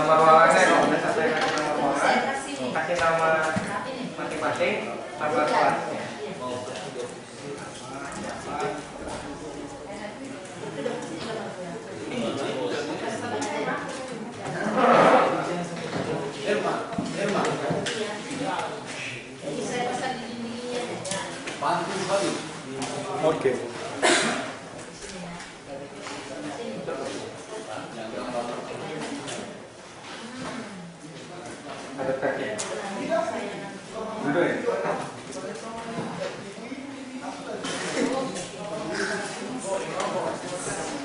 Nama ruangannya kalau udah sampai kasih nama ruangan, kasih nama masing-masing, nama kelasnya. Oke. Ada tagnya. Duduk ya.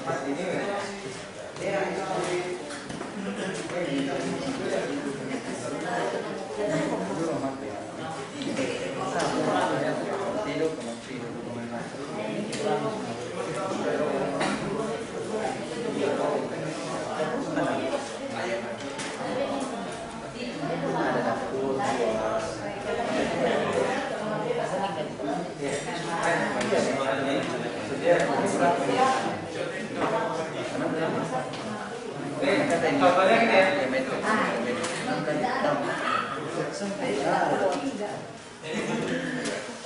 Pas ini ya. Contohnya gini ya.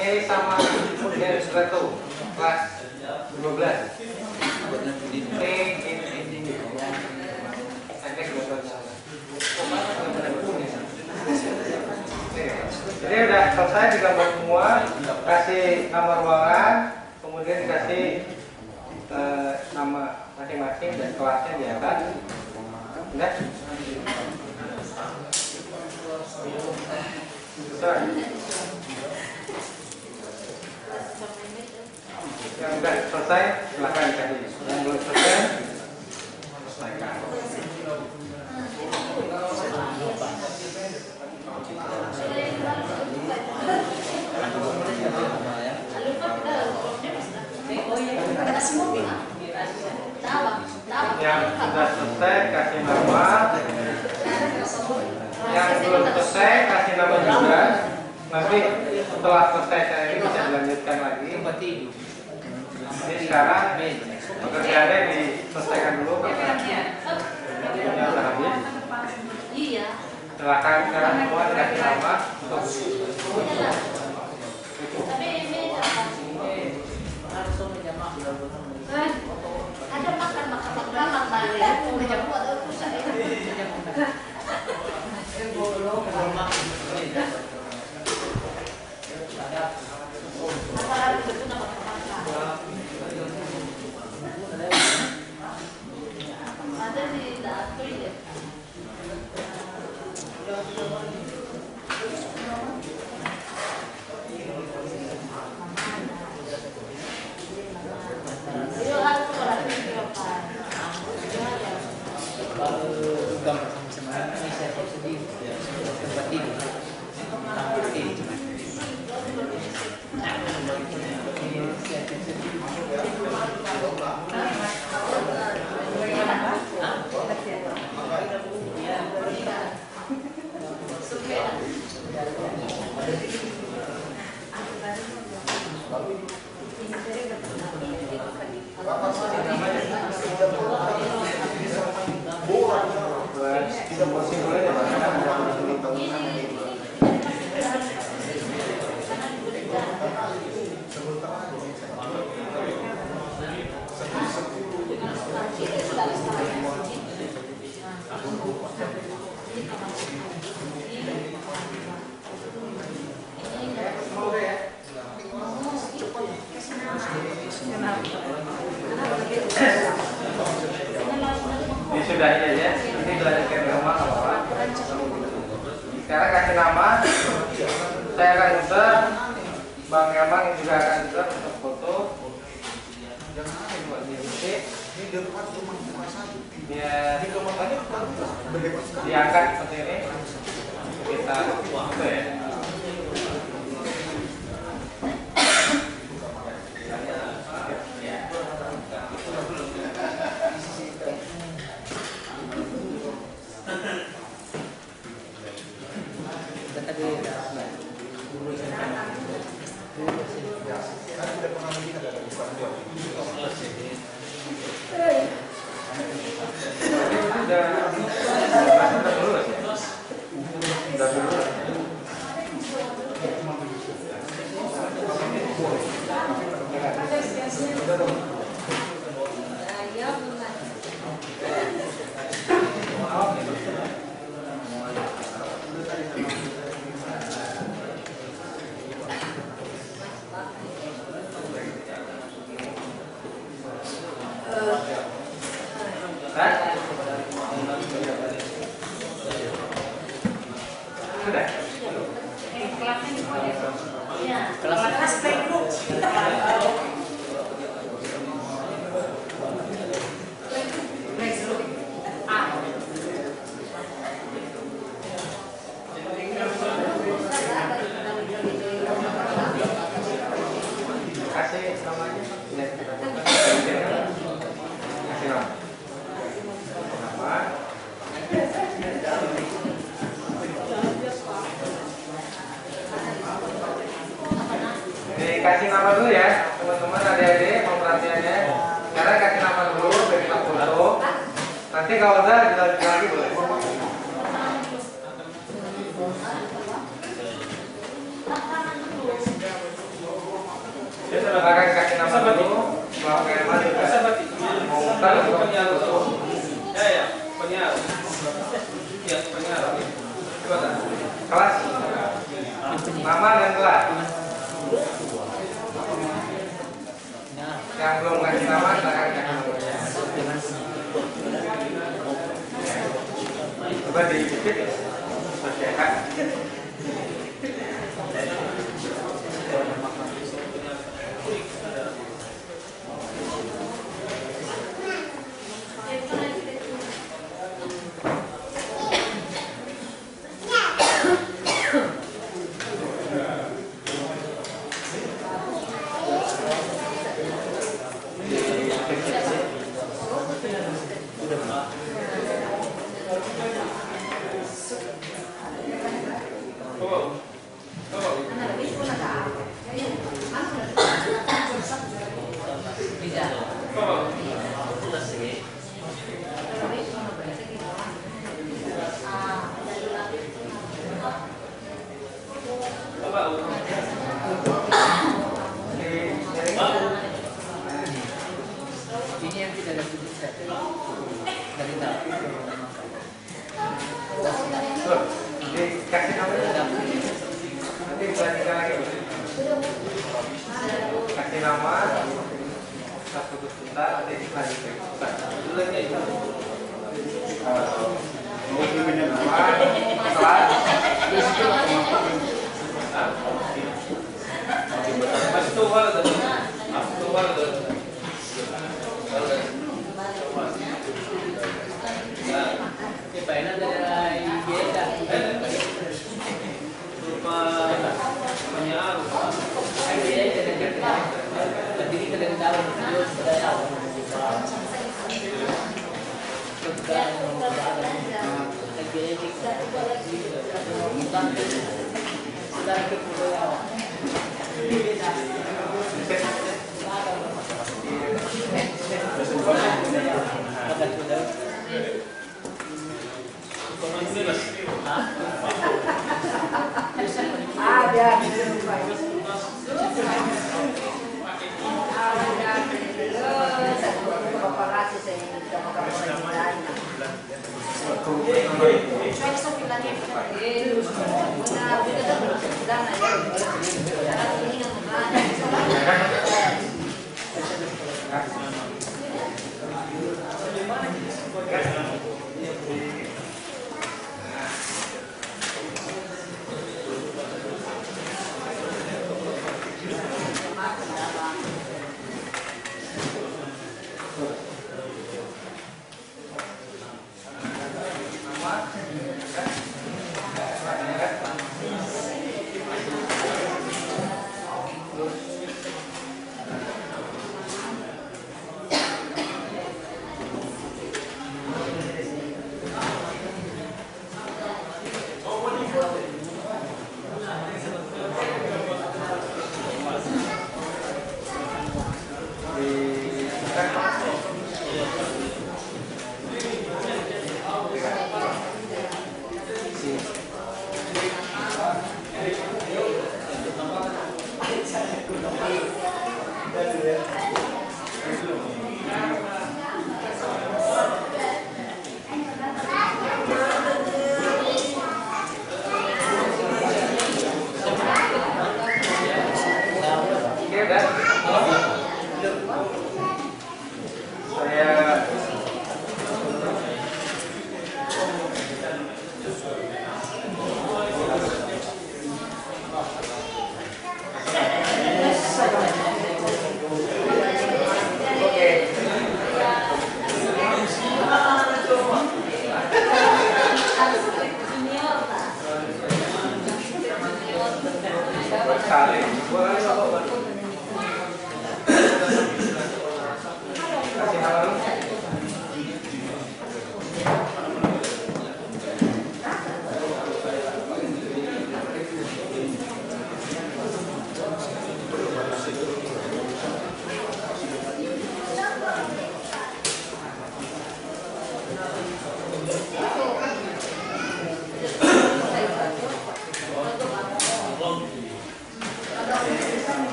Ini sama yang satu kelas 12. Ini. Jadi udah selesai digambar semua, kasih nama ruangan, kemudian dikasih nama masing-masing dan kelasnya di atas. Udah? Yang udah selesai silahkan dikasih. Yang belum selesai selesaikan. Yang sudah selesai kasih nama, yang belum selesai kasih nama juga. Nanti setelah selesai saya ini bisa dilanjutkan lagi. Jadi sekarang pekerjaannya diselesaikan dulu karena sudah habis. Silakan sekarang semua dikasih nama untuk ada makan ya, udah buat susah ya. Ada di dapur ya. Disudahi aja, nanti dilanjutkan di rumah sama Pak. Sekarang kasih nama, saya akan user, Bang Herman juga akan user untuk foto. Ya, diangkat seperti ini, kita foto ya. Sudah sudah? Kelasnya di mana? Iya. Kelas playgroup. Kasih namanya. Ya. Kasih nama. Nama. Dikasih nama dulu ya, teman-teman adik-adik, mau perhatiannya. Sekarang kasih nama dulu, biar kita foto. Nanti kalau udah dilanjut lagi boleh. Silakan kasih nama dulu. Kalau kayak mana juga. Mau utang atau foto. Ya, penyiar. Ya, penyiar. Coba. Kelas. Nama dan kelas. Yang belum kasih nama, silakan kasih namanya. Coba dikit. Oke, Kak. Ini yang tidak ada sudut set dari dalam. Tuh, dikasih namanya. Nanti dilanjutkan lagi. Kasih nama. Kita foto sebentar, nanti dilanjutkan. Dulu aja itu. Nama, kelas. Masih tua tadi. Masih tua tadi. Ini painan dari IGA. Rumah penyiar. IGA tidak berdiri ke dari dalam video sudah tahu. Sudah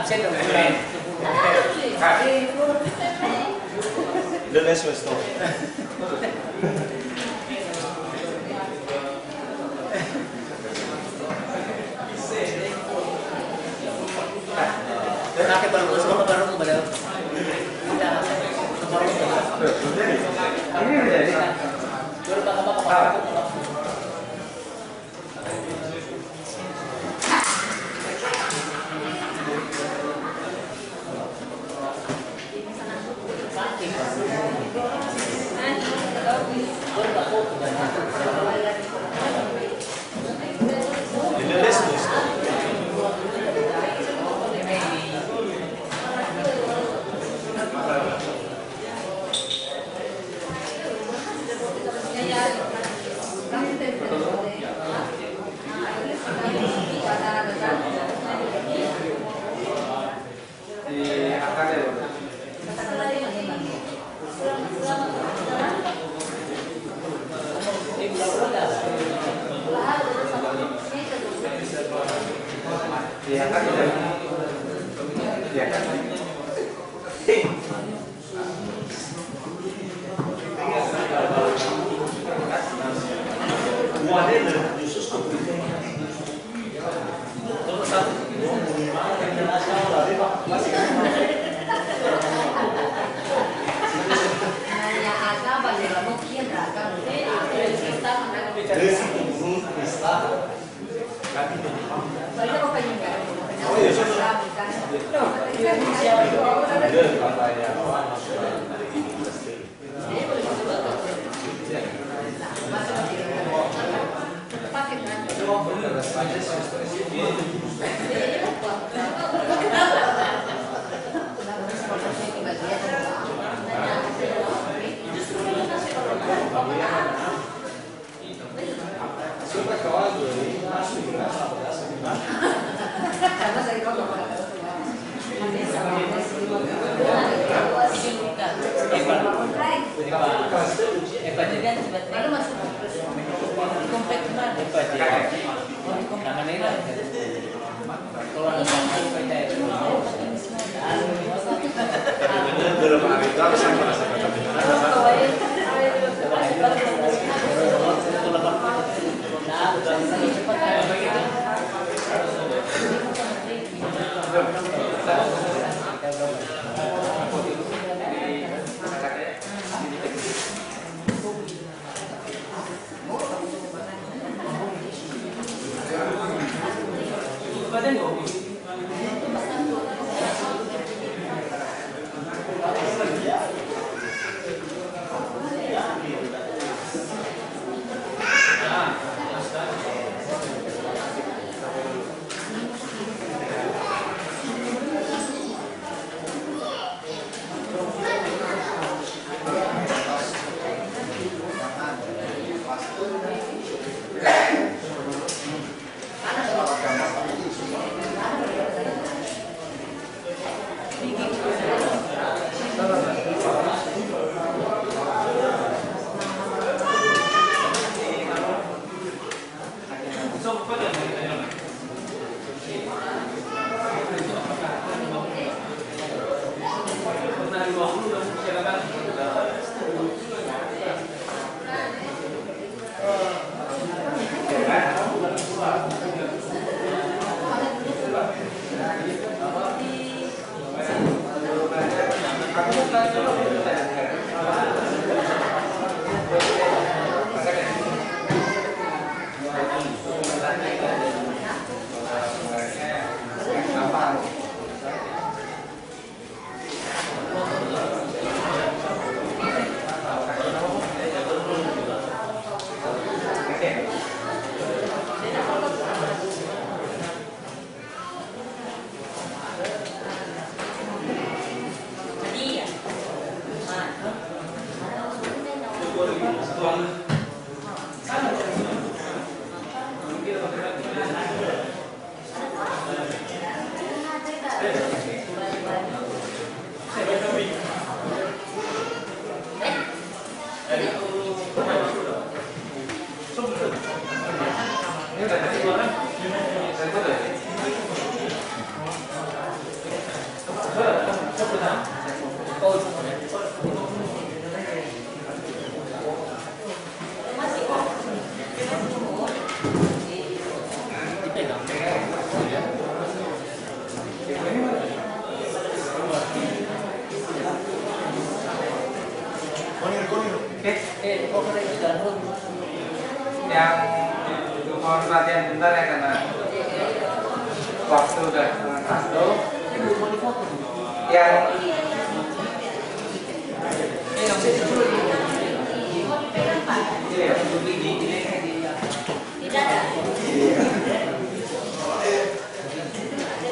absen dong, keren. The next was no. Kakek baru semua baru pada. Ini udah jadi. Baru bakal. In the next was no. Diangkat ya, Bro. Diangkat ya. Diangkat. Nanya agak balik lagi kian raga kita banyak apa yang enggak Oh iya, lalu masuk komplek kemana? Dalam hari itu harus saya merasakan Yang mohon perhatian bentar ya karena waktu udah setengah satu. Yang Tidak ada.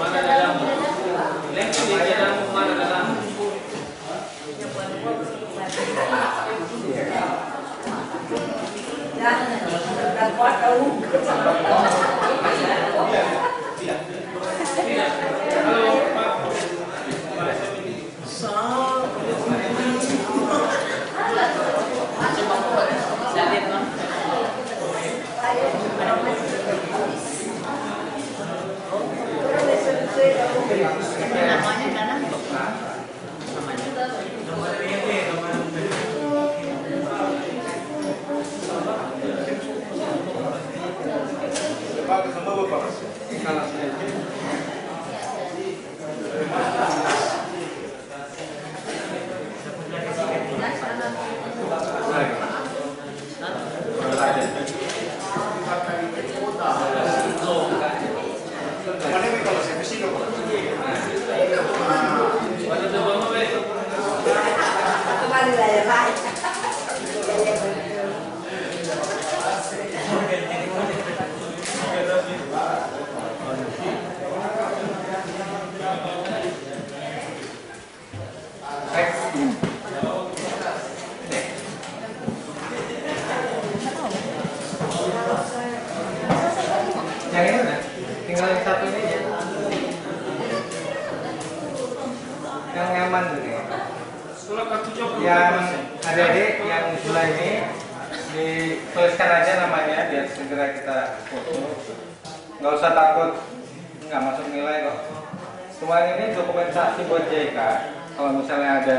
Mana dalam? Lengkap di dalam mana dalam? Jangan kuat tahu. Halo Pak. Namanya dalam. Pak, sama Bapak. kalau saya Mana ini kalau saya mesti dong? Mana coba mau weh? Kembali lah ya Pak. yang ini udah tinggal yang satu ini aja yang nyaman ini Surat kartu jomblo. yang adik-adik yang sebelah ini dituliskan aja namanya biar segera kita foto, nggak usah takut nggak masuk nilai kok. Semua ini dokumentasi buat JK. Kalau misalnya ada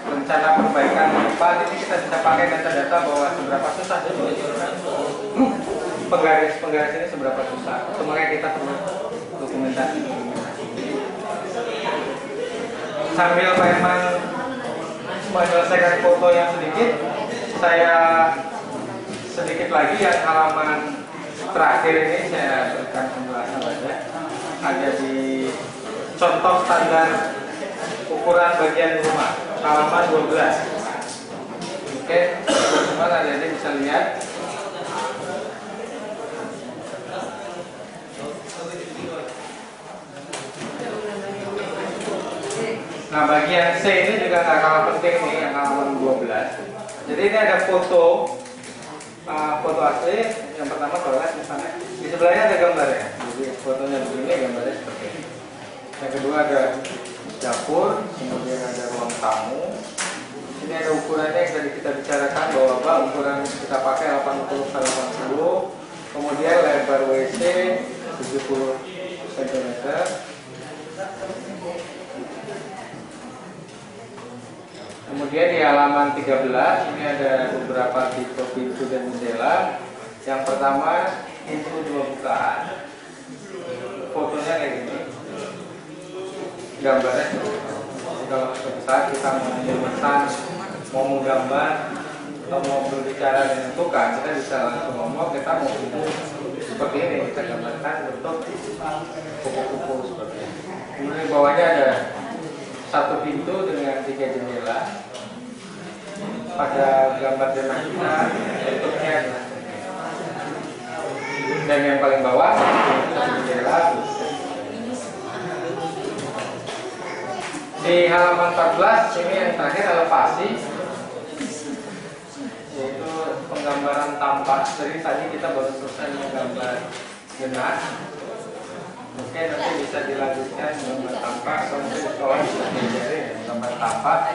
rencana perbaikan apa, ini kita bisa pakai data-data bahwa seberapa susah dulu penggaris ini seberapa susah. Semuanya kita perlu dokumentasi. Sambil Pak Irman menyelesaikan foto yang sedikit, saya sedikit lagi yang halaman terakhir ini saya berikan penjelasan saja. Ada di contoh standar ukuran bagian rumah halaman 12. Oke, teman-teman adik-adik bisa lihat. Nah, bagian C ini juga nggak kalah penting nih, yang halaman 12. Jadi ini ada foto asli. Yang pertama toilet misalnya, di sebelahnya ada gambarnya. Jadi fotonya begini, gambarnya seperti ini. Yang kedua ada dapur, kemudian ada ruang tamu. Ini ada ukurannya yang tadi kita bicarakan bahwa Pak ukuran kita pakai 80x80. Kemudian lebar WC 70 cm. Kemudian di halaman 13 ini ada beberapa tipe pintu dan jendela. Yang pertama pintu 2 bukaan. Fotonya kayak gini. Gambarnya. Jadi kalau suatu saat kita mau memesan, mau menggambar atau mau berbicara dengan tukang, kita bisa langsung ngomong kita mau pintu seperti ini, kita gambarkan bentuk kupu-kupu seperti ini. Kemudian di bawahnya ada satu pintu dengan 3 jendela. Pada gambar denah kita bentuknya adalah dan yang paling bawah satu jendela. Di halaman 14 ini yang terakhir elevasi, yaitu penggambaran tampak. Jadi tadi kita baru selesai menggambar denah. Oke, nanti bisa dilanjutkan gambar tampak. Kalau di sekolah bisa diajari gambar tampak.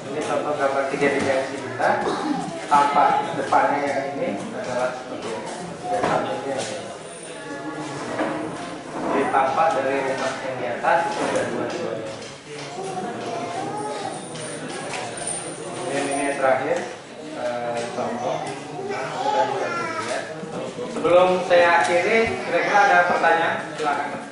Ini contoh gambar 3 dimensi kita. Tampak depannya yang ini adalah seperti ini. Sampingnya. Jadi tampak dari rumah yang di atas itu ada 2. Dan ini yang terakhir contoh. Sebelum saya akhiri, kira-kira ada pertanyaan? Silakan.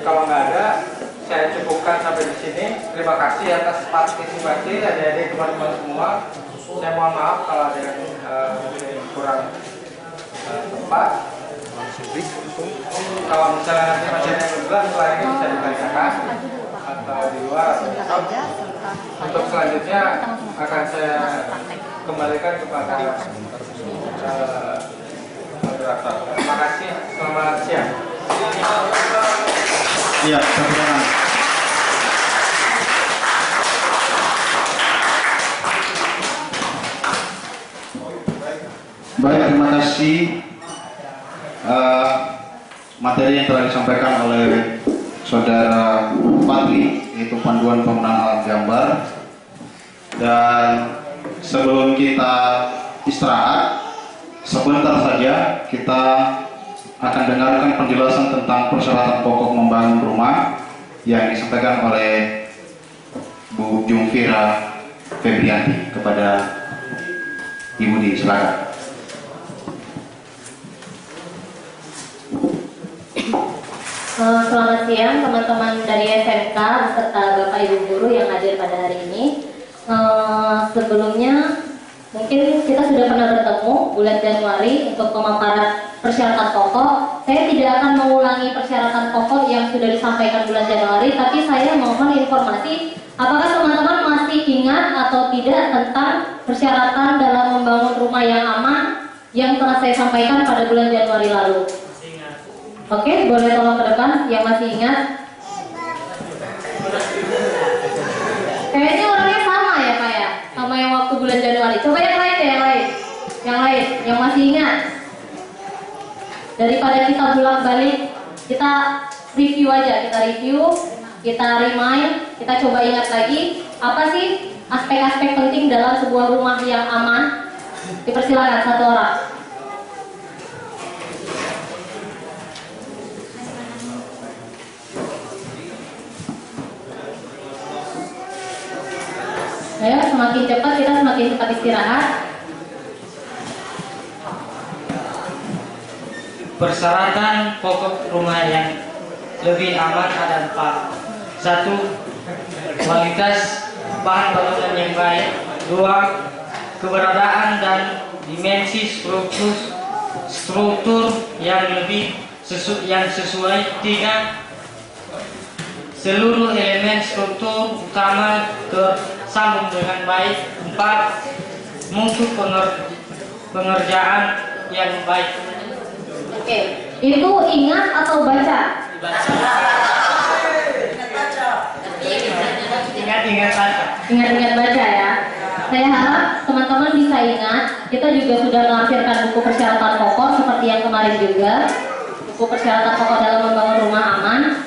Kalau nggak ada, saya cukupkan. cukupkan sampai di sini. Terima kasih atas partisipasi adik-adik teman-teman semua. Saya mohon maaf kalau ada yang kurang tepat. Kalau misalnya nanti masih ada yang bergerak setelah ini bisa ditanyakan atau di luar. Untuk selanjutnya akan saya kembalikan kepada moderator. Terima kasih. Selamat siang. Iya, silakan. Baik, terima kasih. Materi yang telah disampaikan oleh Saudara Fadli, yaitu panduan penggunaan alat gambar. Dan sebelum kita istirahat, sebentar saja kita akan dengarkan penjelasan tentang persyaratan pokok membangun rumah yang disampaikan oleh Bu Jumfira Febrianti kepada Ibu Di. Silakan. Selamat siang teman-teman dari SMK beserta Bapak Ibu Guru yang hadir pada hari ini. Sebelumnya mungkin kita sudah pernah bertemu bulan Januari untuk pemaparan persyaratan pokok. Saya tidak akan mengulangi persyaratan pokok yang sudah disampaikan bulan Januari, tapi saya mohon informasi apakah teman-teman masih ingat atau tidak tentang persyaratan dalam membangun rumah yang aman yang telah saya sampaikan pada bulan Januari lalu. Oke, boleh tolong ke depan yang masih ingat. Kayaknya orangnya sama ya Pak ya, sama yang waktu bulan Januari. Coba yang lain deh, yang lain, yang masih ingat. Daripada kita bolak-balik, kita review aja, kita remind, kita coba ingat lagi apa sih aspek-aspek penting dalam sebuah rumah yang aman. Dipersilakan satu orang. Ayo, semakin cepat kita semakin cepat istirahat. Persyaratan pokok rumah yang lebih aman ada 4. 1. Kualitas bahan bangunan yang baik. 2. Keberadaan dan dimensi struktur yang sesuai. 3. Seluruh elemen struktur utama tersambung dengan baik. 4. Mutu pengerjaan yang baik. Oke, itu ingat atau baca? Ingat baca. Ingat-ingat baca ya. Saya harap teman-teman bisa ingat. Kita juga sudah melampirkan buku persyaratan pokok seperti yang kemarin juga. Buku persyaratan pokok dalam membangun rumah aman.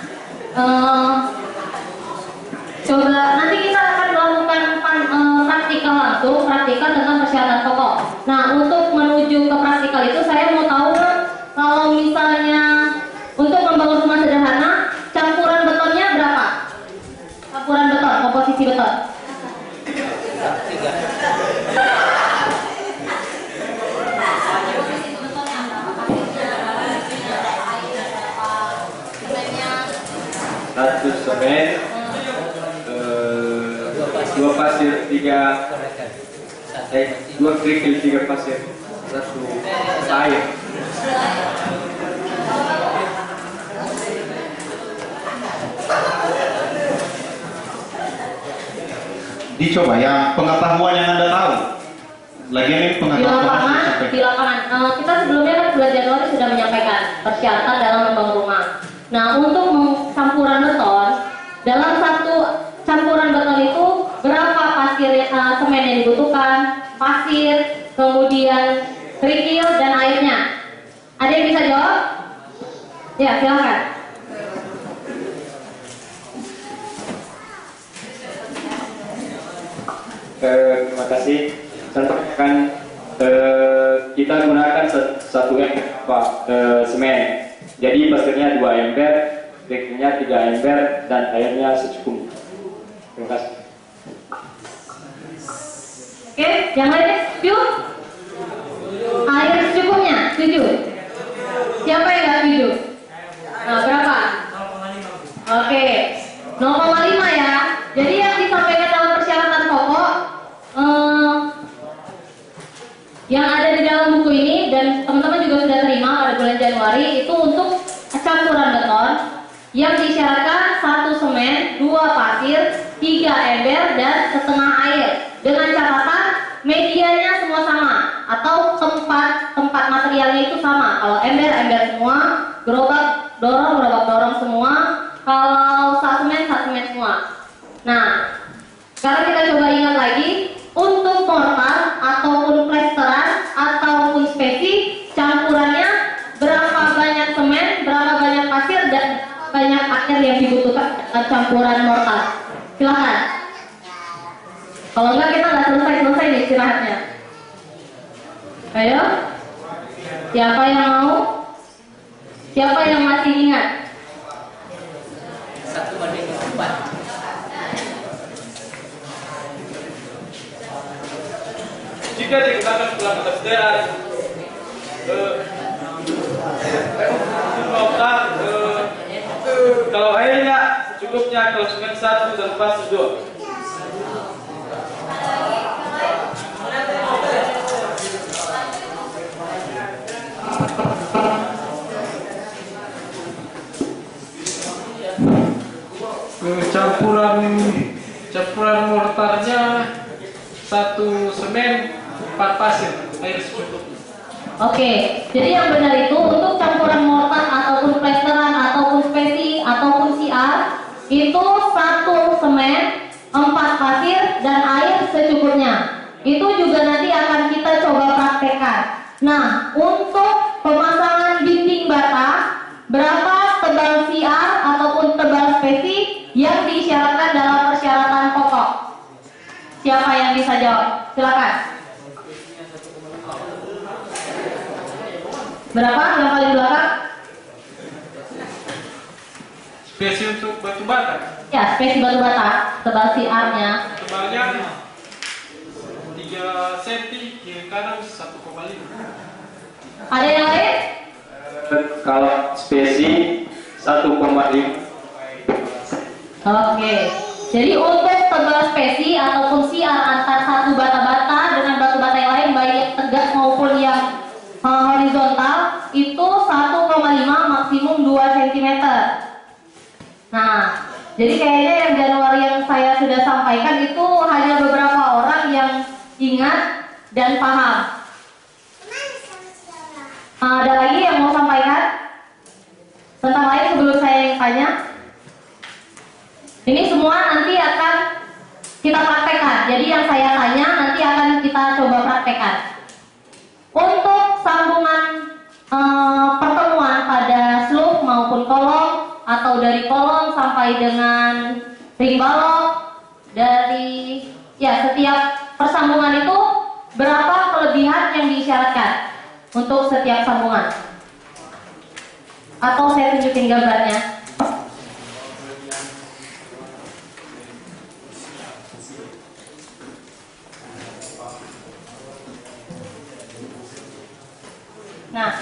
Coba nanti kita akan melakukan praktikal langsung, praktikal tentang persyaratan pokok. Nah, untuk menuju ke praktikal itu saya mau tahu kalau misalnya untuk membangun rumah sederhana, campuran betonnya berapa? Campuran beton, komposisi beton. 1 semen, 2 pasir, 2 kerikil, 3 pasir, 1 air. Dicoba yang pengetahuan yang Anda tahu. Lagian ini pengetahuan Di lapangan, kita sebelumnya kan bulan Januari sudah menyampaikan persyaratan dalam membangun rumah. Nah, untuk campuran beton, dalam satu campuran beton itu berapa pasir semen yang dibutuhkan, pasir, kemudian kerikil dan airnya. Ada yang bisa jawab? Ya, silakan. Terima kasih. Contohkan kita gunakan 1 ember semen. Jadi pasirnya 2 ember, kerikilnya 3 ember, dan airnya secukupnya. Terima kasih. Oke, yang lainnya setuju? Air secukupnya, setuju? Siapa yang nggak setuju? Nah, berapa? Oke, 0,5 Yang disyaratkan 1 semen, 2 pasir, 3 ember, dan setengah air. Dengan catatan medianya semua sama atau tempat materialnya itu sama. Kalau ember semua, gerobak dorong semua. Kalau sak semen semua. Nah, sekarang kita coba ingat lagi untuk mortar ataupun plesteran ataupun spesi campurannya berapa banyak semen, berapa banyak pasir, dan banyak air yang dibutuhkan campuran mortar. Silahkan. Kalau enggak kita nggak selesai nih istirahatnya. Ayo, siapa yang mau? Siapa yang masih ingat? 1:4. Jika digunakan pelanggan mortar, kalau airnya cukupnya, kalau semen 1 dan pasir 2. Campuran mortarnya 1 semen, 4 pasir, air secukupnya. Oke, jadi yang benar itu untuk campuran mortar ataupun plesteran ataupun spesi ataupun CR itu 1 semen, 4 pasir, dan air secukupnya. Itu juga nanti akan kita coba praktekkan. Nah, untuk pemasangan dinding bata, berapa tebal CR ataupun tebal spesi yang disyaratkan dalam persyaratan pokok? Siapa yang bisa jawab? Silakan. Berapa yang paling belakang? Spesi untuk batu bata. Ya, spesi batu bata, tebal CR-nya. Tebalnya 3 cm, kiri kanan 1,5. Ada yang lain? Kalau spesi 1,5. Oke. Jadi untuk tebal spesi ataupun CR antar satu bata-bata dengan batu-bata yang lain, baik yang tegak maupun yang horizontal, itu 1,5 maksimum 2 cm. Nah, jadi kayaknya yang Januari yang saya sudah sampaikan itu hanya beberapa orang yang ingat dan paham. Ada lagi yang mau sampaikan tentang lain sebelum saya yang tanya? Ini semua nanti akan kita praktekkan. Jadi yang saya tanya nanti akan kita coba praktekkan. Untuk sambungan pertemuan pada slug maupun kolom, atau dari kolom sampai dengan ring balok, dari setiap persambungan itu berapa kelebihan yang disyaratkan untuk setiap sambungan? Atau saya tunjukin gambarnya. Nah,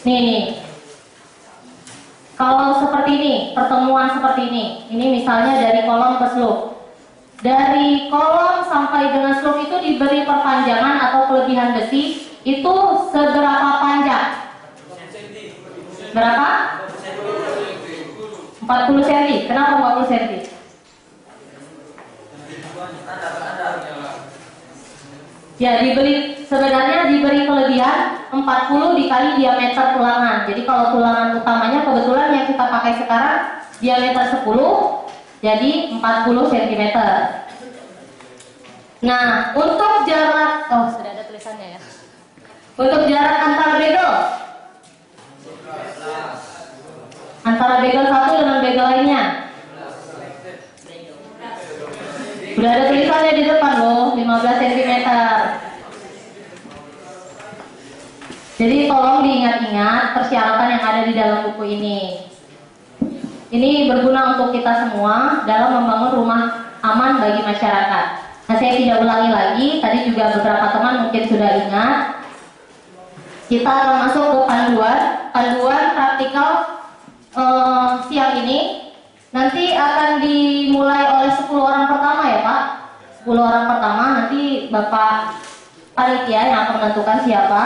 nih. Kalau seperti ini, pertemuan seperti ini misalnya dari kolom ke slug. Dari kolom sampai dengan slug itu diberi perpanjangan atau kelebihan besi, itu seberapa panjang? Berapa? 40 cm. Kenapa 40 cm? Ya, sebenarnya diberi kelebihan 40 dikali diameter tulangan. Jadi kalau tulangan utamanya kebetulan yang kita pakai sekarang diameter 10, jadi 40 cm. Nah, untuk jarak, sudah ada tulisannya ya. Untuk jarak antara begel satu dengan begel lainnya. Sudah ada tulisannya di depan loh, 15 cm. Jadi tolong diingat-ingat persyaratan yang ada di dalam buku ini. Ini berguna untuk kita semua dalam membangun rumah aman bagi masyarakat. Nah, saya tidak ulangi lagi, tadi juga beberapa teman mungkin sudah ingat. Kita akan masuk ke panduan praktikal siang ini. Nanti akan dimulai oleh 10 orang pertama ya Pak. 10 orang pertama, nanti Bapak panitia yang akan menentukan siapa.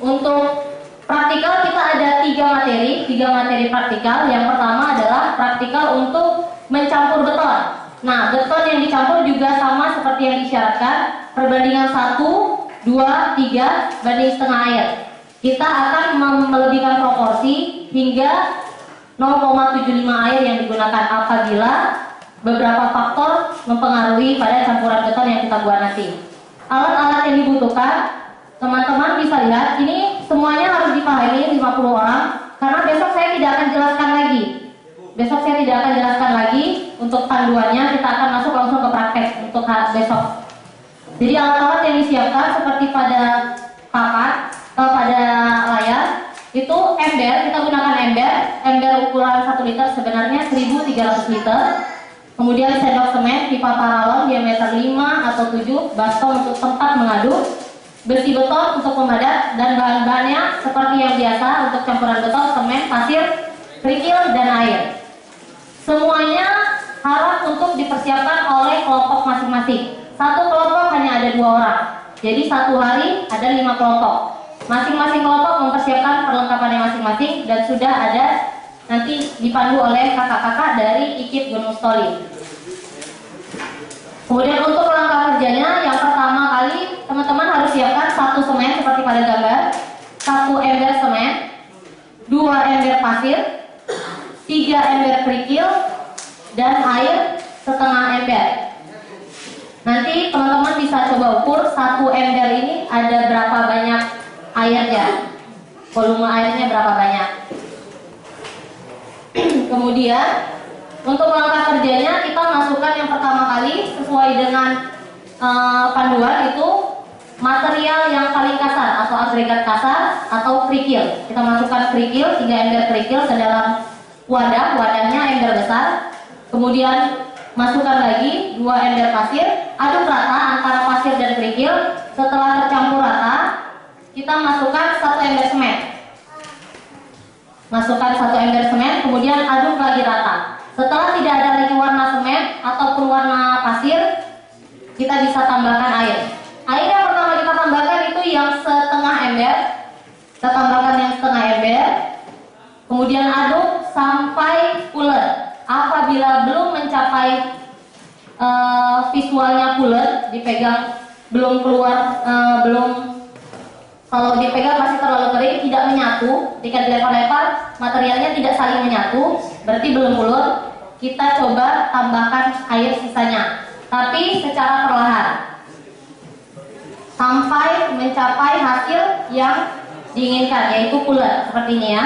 Untuk praktikal kita ada tiga materi praktikal. Yang pertama adalah praktikal untuk mencampur beton. Nah, beton yang dicampur juga sama seperti yang disyaratkan, perbandingan 1, 2, 3 banding setengah air. Kita akan melebihkan proporsi hingga 0,75 air yang digunakan apabila beberapa faktor mempengaruhi pada campuran beton yang kita buat nanti. Alat-alat yang dibutuhkan, teman-teman bisa lihat, ini semuanya harus dipahami 50 orang, karena besok saya tidak akan jelaskan lagi. Untuk panduannya kita akan masuk langsung ke praktek untuk besok. Jadi alat-alat yang disiapkan seperti pada papan, pada layar, itu ember, kita gunakan ember ukuran 1 liter sebenarnya 1300 liter. Kemudian sendok semen, pipa paralon diameter 5 atau 7, baskom untuk tempat mengaduk, besi beton untuk pemadat, dan bahan-bahannya seperti yang biasa untuk campuran beton, semen, pasir, kerikil, dan air. Semuanya harus untuk dipersiapkan oleh kelompok masing-masing. Satu kelompok hanya ada 2 orang, jadi satu hari ada 5 kelompok. Masing-masing kelompok mempersiapkan perlengkapannya masing-masing dan sudah ada nanti dipandu oleh kakak-kakak dari IKIP Gunung Stoli. Kemudian untuk langkah kerjanya, yang pertama kali teman-teman harus siapkan 1 semen seperti pada gambar, 1 ember semen, 2 ember pasir, 3 ember kerikil, dan air setengah ember. Nanti teman-teman bisa coba ukur 1 ember ini ada berapa banyak airnya, volume airnya berapa banyak. Kemudian untuk langkah kerjanya kita masukkan yang pertama kali sesuai dengan panduan itu material yang paling kasar atau agregat kasar atau kerikil. Kita masukkan kerikil, 3 ember kerikil ke dalam wadahnya ember besar. Kemudian masukkan lagi 2 ember pasir, aduk rata antara pasir dan kerikil. Setelah tercampur rata, kita masukkan 1 ember semen. Kemudian aduk lagi rata. Setelah tidak ada lagi warna semen ataupun warna pasir, kita bisa tambahkan air. Air yang pertama kita tambahkan itu yang setengah ember. Kita tambahkan yang setengah ember. Kemudian aduk sampai pulen. Apabila belum mencapai visualnya pulen, dipegang belum keluar, kalau dipegang masih terlalu kering, tidak menyatu, ketika dilempar-lempar materialnya tidak saling menyatu, berarti belum ulur. Kita coba tambahkan air sisanya, tapi secara perlahan sampai mencapai hasil yang diinginkan, yaitu pulen seperti ini ya.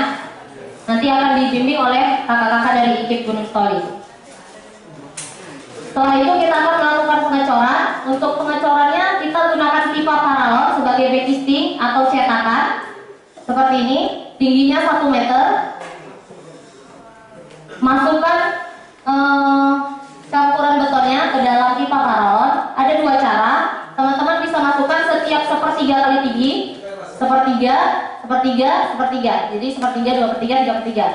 Nanti akan dibimbing oleh kakak-kakak dari IKIP Gunung Stoli. Setelah itu kita akan melakukan pengecoran. Untuk pengecorannya kita gunakan pipa paralon sebagai backcasting atau cetakan seperti ini, tingginya 1 meter. Masukkan campuran betonnya ke dalam pipa paralon. Ada 2 cara. Teman-teman bisa masukkan setiap 1/3 kali tinggi, 1/3, 1/3. Jadi 1/3, 2/3, 3/3.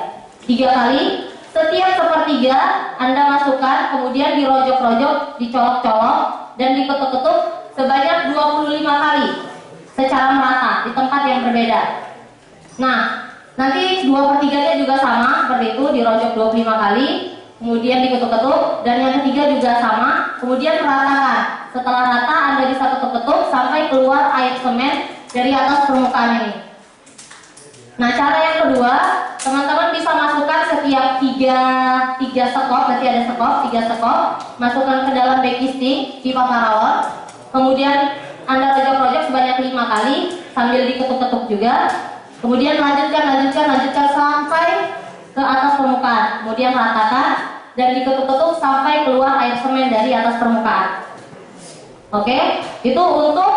3 kali. Setiap 1/3 Anda masukkan, kemudian dirojok-rojok, dicolok-colok, dan diketuk-ketuk sebanyak 25 kali secara merata di tempat yang berbeda. Nah, nanti 2/3-nya juga sama seperti itu, dirojok 25 kali, kemudian diketuk-ketuk, dan yang ketiga juga sama, kemudian ratakan. Setelah rata Anda bisa ketuk-ketuk sampai keluar air semen dari atas permukaan ini. Nah, cara yang kedua, teman-teman bisa masukkan setiap 3 sekop, berarti ada sekop, 3 sekop, masukkan ke dalam backcasting pipa paralon. Kemudian Anda rojok-rojok sebanyak 5 kali sambil diketuk-ketuk juga. Kemudian lanjutkan sampai ke atas permukaan. Kemudian ratakan dan diketuk-ketuk sampai keluar air semen dari atas permukaan. Oke, itu untuk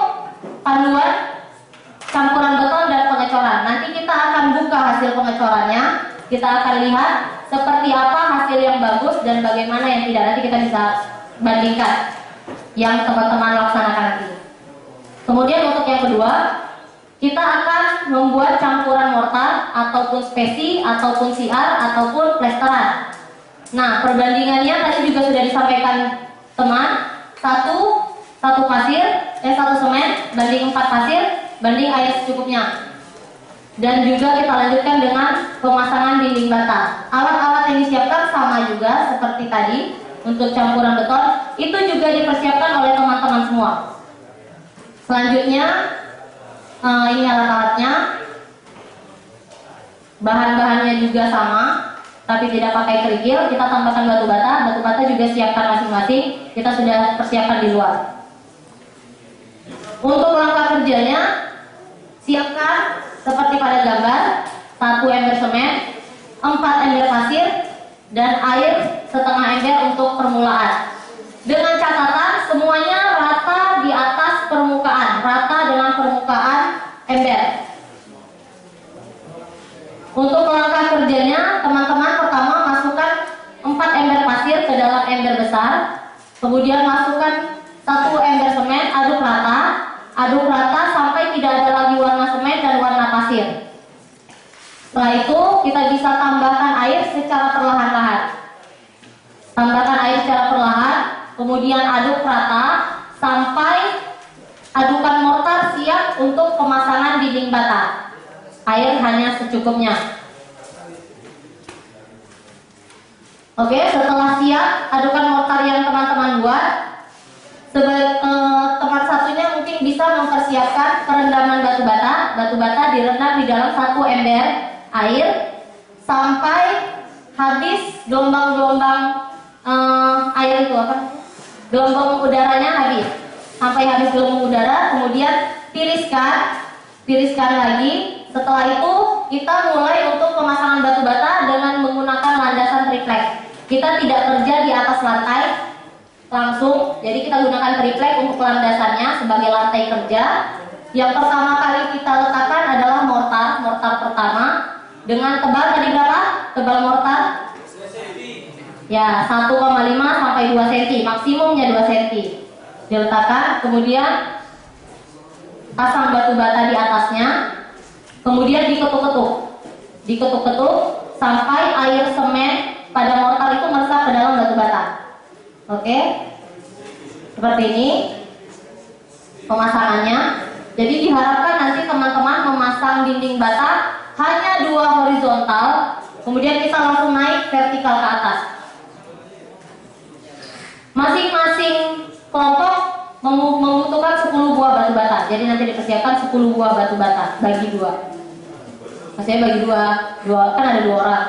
panduan campuran beton dan pengecoran. Nanti kita akan buka hasil pengecorannya. Kita akan lihat seperti apa hasil yang bagus dan bagaimana yang tidak. Nanti kita bisa bandingkan yang teman-teman laksanakan nanti. Kemudian untuk yang kedua, kita akan membuat campuran mortar ataupun spesi ataupun CR ataupun plesteran. Nah, perbandingannya tadi juga sudah disampaikan teman. 1 pasir, 1 semen banding 4 pasir banding air secukupnya. Dan juga kita lanjutkan dengan pemasangan dinding bata. Alat-alat yang disiapkan sama juga seperti tadi untuk campuran beton, itu juga dipersiapkan oleh teman-teman semua. Selanjutnya ini alat-alatnya, bahan-bahannya juga sama, tapi tidak pakai kerikil. Kita tambahkan batu bata juga siapkan masing-masing. Kita sudah persiapkan di luar. Untuk langkah kerjanya, siapkan seperti pada gambar, 1 ember semen, 4 ember pasir, dan air setengah ember untuk permulaan. Dengan catatan semuanya rata di atas permukaan, rata dengan permukaan ember. Untuk langkah kerjanya, teman-teman pertama masukkan 4 ember pasir ke dalam ember besar, kemudian masukkan 1 ember semen, aduk rata sampai tidak ada lagi warna semen dan warna pasir. Setelah itu kita bisa tambahkan air secara perlahan-lahan. Tambahkan air secara perlahan, kemudian aduk rata sampai adukan mortar siap untuk pemasangan dinding bata. Air hanya secukupnya. Oke, setelah siap adukan mortar yang teman-teman buat, tempat satunya mungkin bisa mempersiapkan perendaman batu bata. Batu bata direndam di dalam 1 ember air sampai habis gelombang-gelombang air itu apa? Gelombang udaranya habis. Sampai habis gelombang udara, kemudian tiriskan lagi. Setelah itu kita mulai untuk pemasangan batu bata dengan menggunakan landasan triplek. Kita tidak kerja di atas lantai langsung, jadi kita gunakan triplek untuk landasannya sebagai lantai kerja. Yang pertama kali kita letakkan adalah mortar pertama dengan tebal tadi berapa? Tebal mortar? Ya, 1,5 sampai 2 cm, maksimumnya 2 cm. Diletakkan, kemudian pasang batu bata di atasnya, kemudian diketuk-ketuk sampai air semen pada mortar itu meresap ke dalam batu bata. Oke, seperti ini pemasangannya. Jadi diharapkan nanti teman-teman memasang dinding bata hanya 2 horizontal, kemudian kita langsung naik vertikal ke atas. Masing-masing kelompok membutuhkan 10 buah batu bata. Jadi nanti dipersiapkan 10 buah batu bata bagi 2. Maksudnya bagi 2 kan ada 2 orang.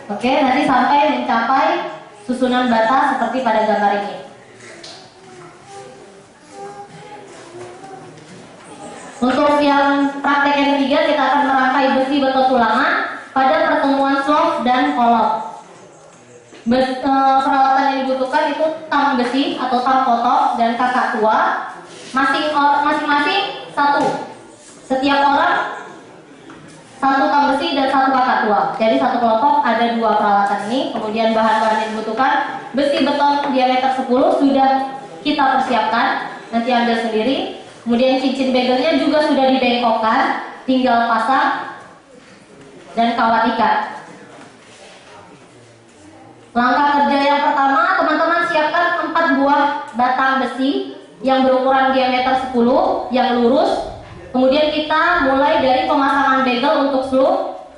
Oke, nanti sampai mencapai susunan bata seperti pada gambar ini. Untuk yang praktek yang ketiga, kita akan merangkai besi beton tulangan pada pertemuan slop dan kolom. Peralatan yang dibutuhkan itu tang besi atau tang kotok dan kakak tua, masing-masing 1. Setiap orang 1 tang besi dan 1 kakak tua. Jadi satu kelompok ada 2 peralatan ini. Kemudian bahan-bahan yang dibutuhkan, besi beton diameter 10 sudah kita persiapkan, nanti ambil sendiri. Kemudian cincin begelnya juga sudah dibengkokkan, tinggal pasang dan kawat ikat. Langkah kerja yang pertama, teman-teman siapkan 4 buah batang besi yang berukuran diameter 10 yang lurus. Kemudian kita mulai dari pemasangan begel untuk slope.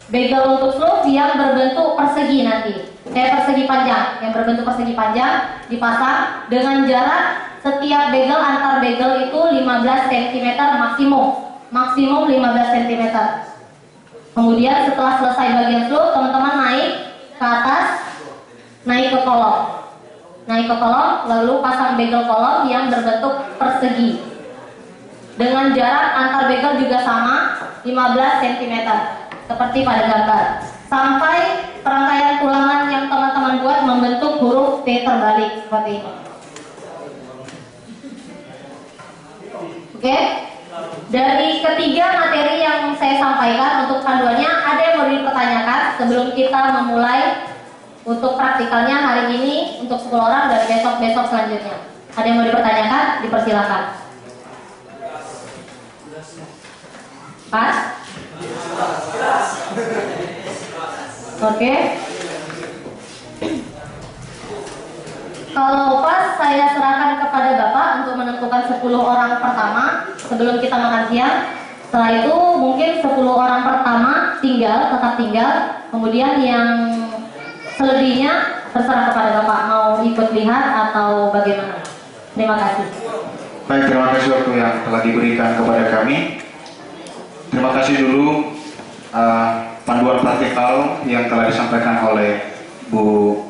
Begel untuk slope yang berbentuk persegi nanti. Persegi panjang, yang berbentuk persegi panjang dipasang dengan jarak setiap begel antar begel itu 15 cm maksimum 15 cm. Kemudian setelah selesai bagian slope, teman-teman naik ke atas, naik ke kolom, lalu pasang begel kolom yang berbentuk persegi dengan jarak antar begel juga sama 15 cm seperti pada gambar, sampai perangkaian tulangan yang teman-teman buat membentuk huruf T terbalik seperti ini. Oke, dari ketiga materi yang saya sampaikan untuk panduannya, ada yang mau dipertanyakan sebelum kita memulai untuk praktikalnya hari ini untuk 10 orang dan besok-besok selanjutnya? Ada yang mau dipertanyakan? Dipersilakan. Pas? Oke. Kalau pas, saya serahkan kepada Bapak untuk menentukan 10 orang pertama sebelum kita makan siang. Setelah itu mungkin 10 orang pertama tetap tinggal, kemudian yang selebihnya terserah kepada Bapak mau ikut lihat atau bagaimana. Terima kasih. Baik, terima kasih waktu yang telah diberikan kepada kami. Terima kasih dulu panduan praktikal yang telah disampaikan oleh Bu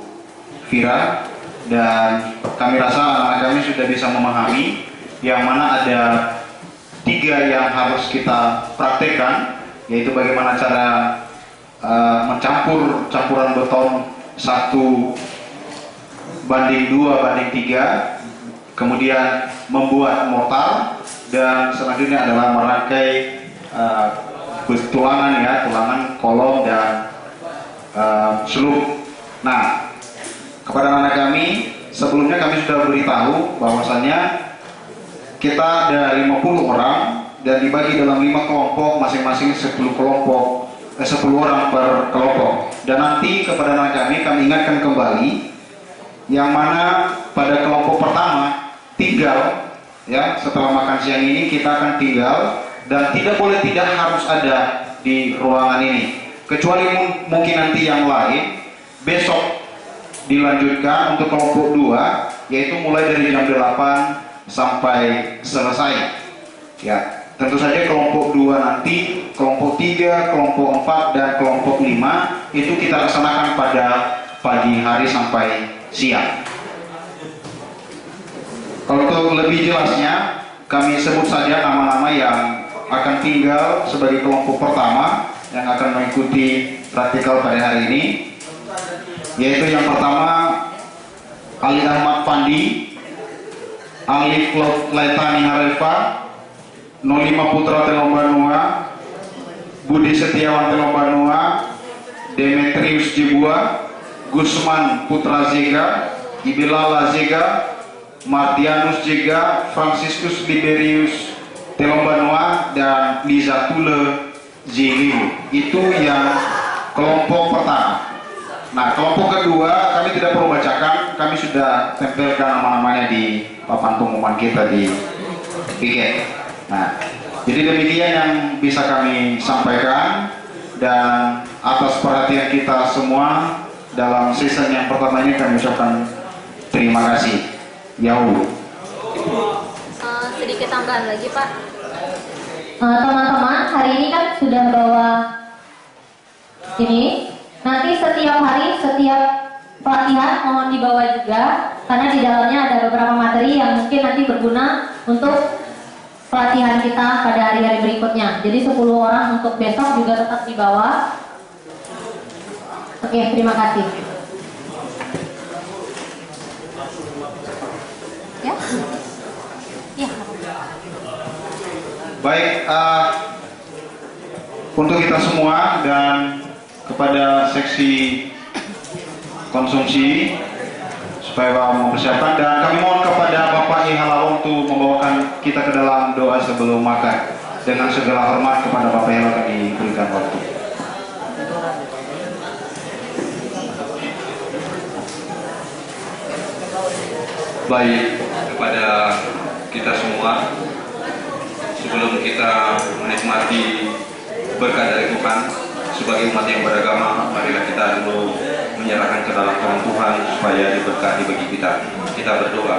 Vira, dan kami rasa anak-anak kami sudah bisa memahami yang mana ada 3 yang harus kita praktekkan, yaitu bagaimana cara mencampur campuran beton 1:2:3, kemudian membuat mortar, dan selanjutnya adalah merangkai tulangan tulangan kolom dan seluk. Nah, kepada anak kami sebelumnya kami sudah beritahu bahwasannya kita ada 50 orang dan dibagi dalam 5 kelompok, masing-masing 10 orang per kelompok. Dan nanti kepada anak kami ingatkan kembali yang mana pada kelompok pertama tinggal, ya, setelah makan siang ini kita akan tinggal dan tidak harus ada di ruangan ini, kecuali mungkin nanti yang lain besok dilanjutkan untuk kelompok 2, yaitu mulai dari jam 8 sampai selesai. Ya, tentu saja kelompok 2 nanti, kelompok 3, kelompok 4 dan kelompok 5 itu kita laksanakan pada pagi hari sampai siang. Kalau untuk lebih jelasnya, kami sebut saja nama-nama yang akan tinggal sebagai kelompok pertama yang akan mengikuti praktikal pada hari ini, yaitu yang pertama Ali Ahmad Pandi, Alif Laitani Harefa, 05 Putra Telombanua, Budi Setiawan Telombanua, Demetrius Jibua, Gusman Putra Zega, Ibilala Zega, Martianus Jega, Franciscus Liberius Telombanua, dan Liza Tule Ziliu. Itu yang kelompok pertama. Nah, kelompok kedua kami tidak perlu bacakan, kami sudah tempelkan nama-namanya di papan pengumuman kita di piket. Nah, jadi demikian yang bisa kami sampaikan, dan atas perhatian kita semua dalam season yang pertama ini kami ucapkan terima kasih. Yahoo. Sedikit tambahan lagi, Pak. Teman-teman, hari ini kan sudah bawa ini. Nanti setiap hari, setiap pelatihan mohon dibawa juga, karena di dalamnya ada beberapa materi yang mungkin nanti berguna untuk pelatihan kita pada hari-hari berikutnya. Jadi 10 orang untuk besok juga tetap dibawa. Oke, terima kasih. Ya? Ya. Baik, untuk kita semua dan kepada seksi konsumsi supaya mempersiapkan, dan kami mohon kepada Bapak Ihalawan untuk membawakan kita ke dalam doa sebelum makan. Dengan segala hormat kepada Bapak Ihalawan akan diberikan waktu. Baik, kepada kita semua, sebelum kita menikmati berkat dari Tuhan sebagai umat yang beragama, marilah kita dulu menyerahkan ke dalam tangan Tuhan supaya diberkati bagi kita. Kita berdoa.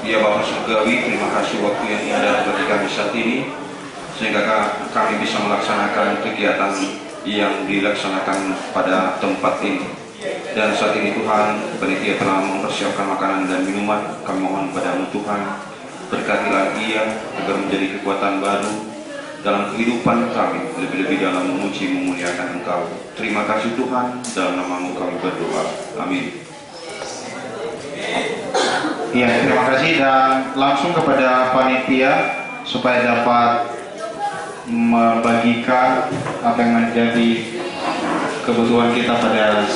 Ya Bapa Surgawi, terima kasih waktu yang indah bagi kami saat ini, sehingga kami bisa melaksanakan kegiatan yang dilaksanakan pada tempat ini. Dan saat ini Tuhan, panitia telah mempersiapkan makanan dan minuman. Kami mohon padamu Tuhan, berkatilah ia agar menjadi kekuatan baru dalam kehidupan kami, lebih-lebih dalam memuji memuliakan Engkau. Terima kasih Tuhan, dalam nama-Mu kami berdoa. Amin. Ya, terima kasih, dan langsung kepada panitia supaya dapat membagikan apa yang menjadi kebutuhan kita pada